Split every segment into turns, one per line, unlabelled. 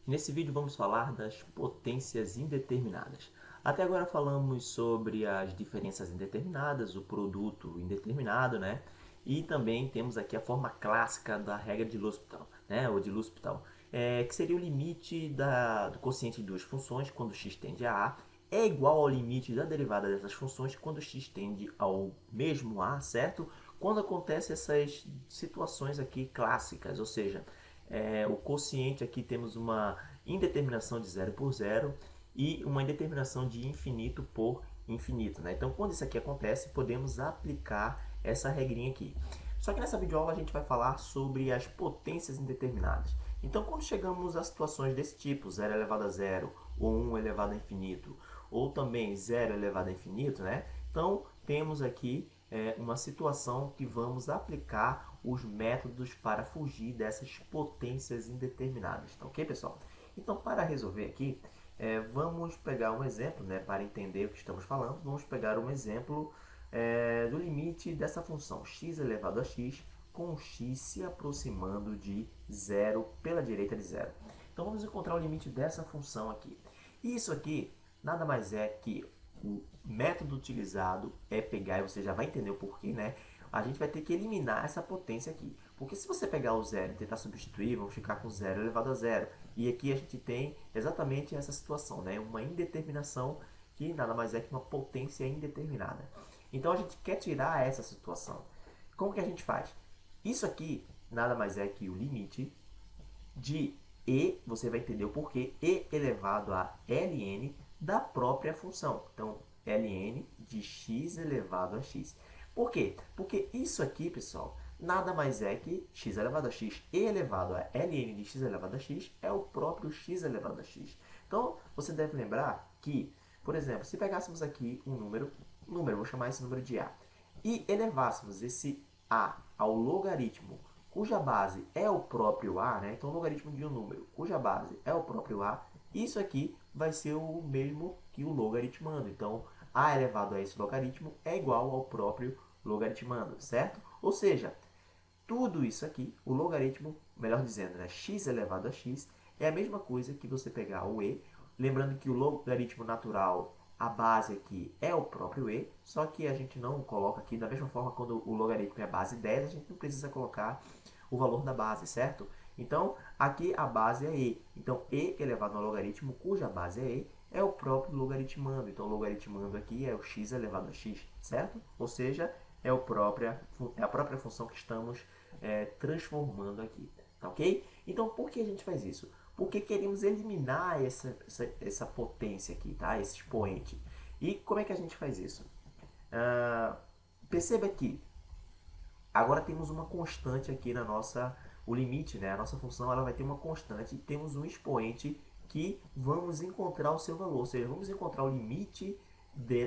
Nesse vídeo vamos falar das potências indeterminadas. Até agora falamos sobre as diferenças indeterminadas, o produto indeterminado, né? E também temos aqui a forma clássica da regra de L'Hospital, né? Ou de L'Hospital, que seria o limite do quociente de duas funções quando x tende a A é igual ao limite da derivada dessas funções quando x tende ao mesmo A, certo? Quando acontecem essas situações aqui clássicas, ou seja, o quociente aqui temos uma indeterminação de zero por zero e uma indeterminação de infinito por infinito, né? Então, quando isso aqui acontece, podemos aplicar essa regrinha aqui. Só que nessa videoaula a gente vai falar sobre as potências indeterminadas. Então, quando chegamos a situações desse tipo, 0 elevado a zero, ou 1 elevado a infinito, ou também 0 elevado a infinito, né? Então, temos aqui uma situação que vamos aplicar os métodos para fugir dessas potências indeterminadas, tá ok, pessoal? Então, para resolver aqui, vamos pegar um exemplo, né, para entender o que estamos falando. Vamos pegar um exemplo do limite dessa função x elevado a x com x se aproximando de zero pela direita de zero. Então, vamos encontrar o limite dessa função aqui. E isso aqui nada mais é que o método utilizado é pegar, e você já vai entender o porquê, né? A gente vai ter que eliminar essa potência aqui. Porque se você pegar o zero e tentar substituir, vamos ficar com zero elevado a zero. E aqui a gente tem exatamente essa situação, né? Uma indeterminação que nada mais é que uma potência indeterminada. Então a gente quer tirar essa situação. Como que a gente faz? Isso aqui nada mais é que o limite de e, você vai entender o porquê, e elevado a ln da própria função. Então, ln de x elevado a x. Por quê? Porque isso aqui, pessoal, nada mais é que x elevado a x e elevado a ln de x elevado a x é o próprio x elevado a x. Então, você deve lembrar que, por exemplo, se pegássemos aqui um número, vou chamar esse número de a, e elevássemos esse a ao logaritmo cuja base é o próprio a, né? Então, logaritmo de um número cuja base é o próprio a, isso aqui vai ser o mesmo que o logaritmando. Então, a elevado a esse logaritmo é igual ao próprio logaritmando, certo? Ou seja, tudo isso aqui, o logaritmo, melhor dizendo, né, x elevado a x, é a mesma coisa que você pegar o e, lembrando que o logaritmo natural, a base aqui é o próprio e, só que a gente não coloca aqui, da mesma forma quando o logaritmo é a base 10, a gente não precisa colocar o valor da base, certo? Então, aqui a base é e. Então, e elevado ao logaritmo, cuja base é e, é o próprio logaritmando. Então, o logaritmando aqui é o x elevado a x, certo? Ou seja, é a própria função que estamos transformando aqui, tá ok? Então, por que a gente faz isso? Porque queremos eliminar essa potência aqui, tá? Esse expoente. E como é que a gente faz isso? Perceba que agora temos uma constante aqui na nossa, o limite, né? A nossa função ela vai ter uma constante e temos um expoente que vamos encontrar o seu valor, ou seja, vamos encontrar o limite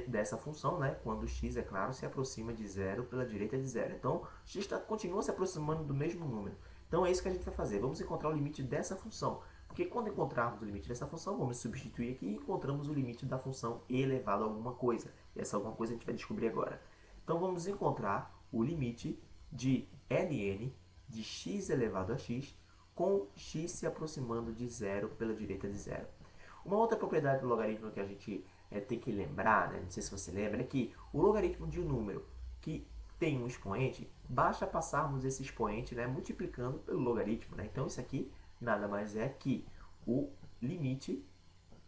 dessa função, né? Quando x, é claro, se aproxima de zero pela direita de zero. Então, x continua se aproximando do mesmo número. Então, é isso que a gente vai fazer. Vamos encontrar o limite dessa função. Porque quando encontrarmos o limite dessa função, vamos substituir aqui e encontramos o limite da função elevado a alguma coisa. E essa alguma coisa a gente vai descobrir agora. Então, vamos encontrar o limite de ln de x elevado a x com x se aproximando de zero pela direita de zero. Uma outra propriedade do logaritmo que a gente tem que lembrar, né? Não sei se você lembra, é que o logaritmo de um número que tem um expoente, basta passarmos esse expoente, né, multiplicando pelo logaritmo. Né? Então, isso aqui nada mais é que o limite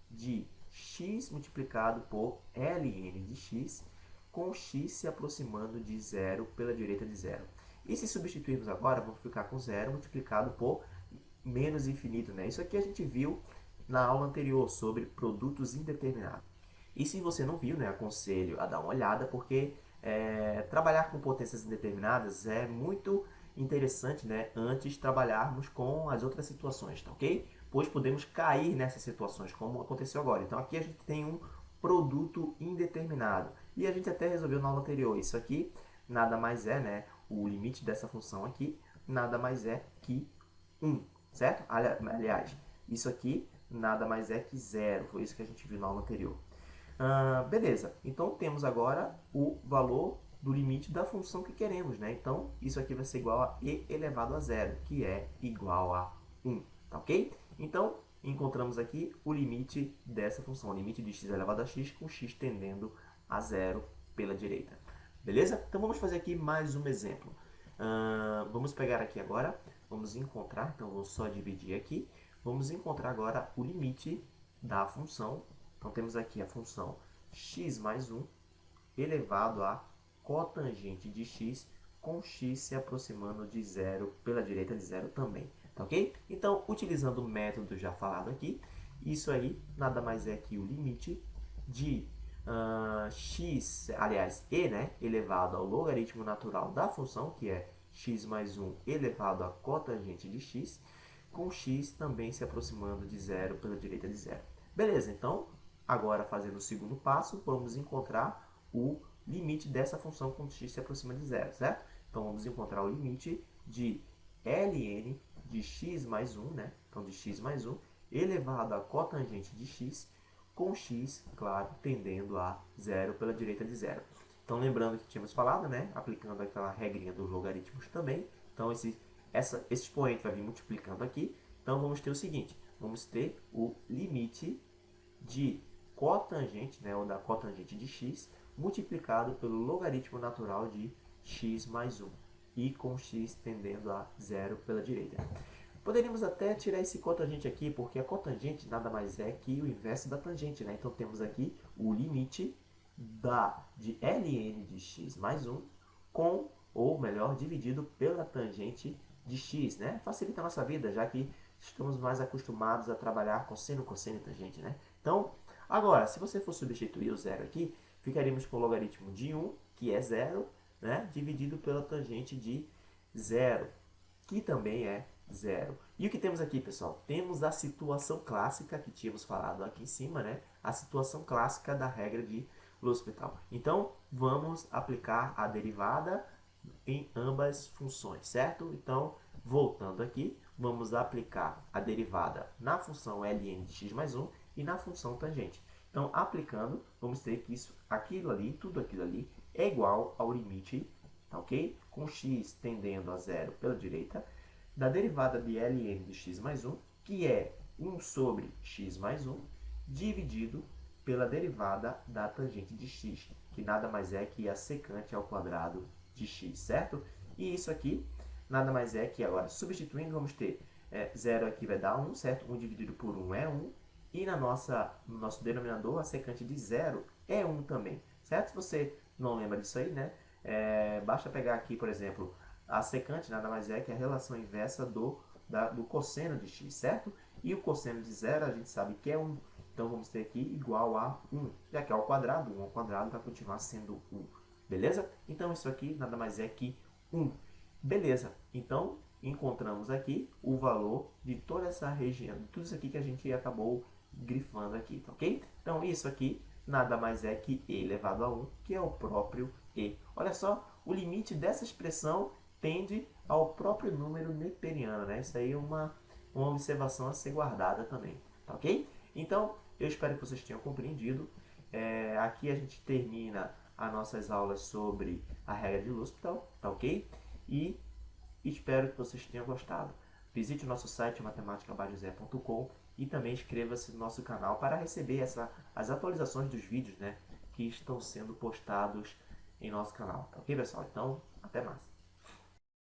de x multiplicado por ln de x com x se aproximando de zero pela direita de zero. E se substituirmos agora, vamos ficar com zero multiplicado por menos infinito. Né? Isso aqui a gente viu na aula anterior sobre produtos indeterminados. E se você não viu, né, aconselho a dar uma olhada, porque trabalhar com potências indeterminadas é muito interessante, né, antes de trabalharmos com as outras situações, tá ok? Pois podemos cair nessas situações, como aconteceu agora. Então aqui a gente tem um produto indeterminado. E a gente até resolveu na aula anterior. Isso aqui nada mais é, né, o limite dessa função aqui, nada mais é que 1, certo? Aliás, isso aqui nada mais é que zero. Foi isso que a gente viu na aula anterior. Beleza, então temos agora o valor do limite da função que queremos, né? Então, isso aqui vai ser igual a e elevado a zero, que é igual a 1, tá ok? Então, encontramos aqui o limite dessa função, o limite de x elevado a x com x tendendo a zero pela direita. Beleza? Então vamos fazer aqui mais um exemplo. Vamos pegar aqui agora, vamos encontrar, então vou só dividir aqui, vamos encontrar agora o limite da função. Então temos aqui a função x mais 1 elevado a cotangente de x com x se aproximando de zero pela direita de zero também. Tá ok? Então, utilizando o método já falado aqui, isso aí nada mais é que o limite de x, aliás, e, né, elevado ao logaritmo natural da função, que é x mais 1 elevado a cotangente de x, com x também se aproximando de zero pela direita de zero. Beleza, então, agora fazendo o segundo passo, vamos encontrar o limite dessa função quando x se aproxima de zero, certo? Então, vamos encontrar o limite de ln de x mais 1, né? Então, de x mais 1 elevado a cotangente de x com x, claro, tendendo a zero pela direita de zero. Então, lembrando que tínhamos falado, né? Aplicando aquela regrinha dos logaritmos também. Então, esse expoente vai vir multiplicando aqui. Então, vamos ter o seguinte. Vamos ter o limite de cotangente, né? Ou da cotangente de x, multiplicado pelo logaritmo natural de x mais 1. E com x tendendo a zero pela direita. Poderíamos até tirar esse cotangente aqui, porque a cotangente nada mais é que o inverso da tangente, né? Então, temos aqui o limite de ln de x mais 1 com, ou melhor, dividido pela tangente de x, né? Facilita a nossa vida, já que estamos mais acostumados a trabalhar com seno, cosseno e tangente, né? Então, agora, se você for substituir o zero aqui, ficaríamos com o logaritmo de 1, que é zero, né? Dividido pela tangente de zero, que também é zero. E o que temos aqui, pessoal? Temos a situação clássica que tínhamos falado aqui em cima, né? A situação clássica da regra de L'Hospital. Então, vamos aplicar a derivada em ambas funções, certo? Então, voltando aqui, vamos aplicar a derivada na função ln de x mais 1 e na função tangente. Então, aplicando, vamos ter que isso, aquilo ali, tudo aquilo ali, é igual ao limite, tá ok? Com x tendendo a zero pela direita, da derivada de ln de x mais 1, que é 1 sobre x mais 1, dividido pela derivada da tangente de x, que nada mais é que a secante ao quadrado de x, certo? E isso aqui nada mais é que, agora, substituindo, vamos ter 0 aqui vai dar 1, certo? 1 dividido por 1 é 1. E no nosso denominador, a secante de 0 é 1 também, certo? Se você não lembra disso aí, né? Basta pegar aqui, por exemplo, a secante nada mais é que a relação inversa do cosseno de x, certo? E o cosseno de 0 a gente sabe que é 1. Então, vamos ter aqui igual a 1. Já que é ao quadrado, 1 ao quadrado vai continuar sendo 1. Beleza? Então, isso aqui nada mais é que 1. Beleza. Então, encontramos aqui o valor de toda essa região, de tudo isso aqui que a gente acabou grifando aqui, tá ok? Então, isso aqui nada mais é que e elevado a 1, que é o próprio e. Olha só, o limite dessa expressão tende ao próprio número neperiano, né? Isso aí é uma observação a ser guardada também, tá ok? Então, eu espero que vocês tenham compreendido. Aqui a gente termina as nossas aulas sobre a regra de L'Hospital, tá ok? E espero que vocês tenham gostado. Visite o nosso site matematicabajosé.com e também inscreva-se no nosso canal para receber as atualizações dos vídeos, né, que estão sendo postados em nosso canal. Tá ok, pessoal? Então, até mais.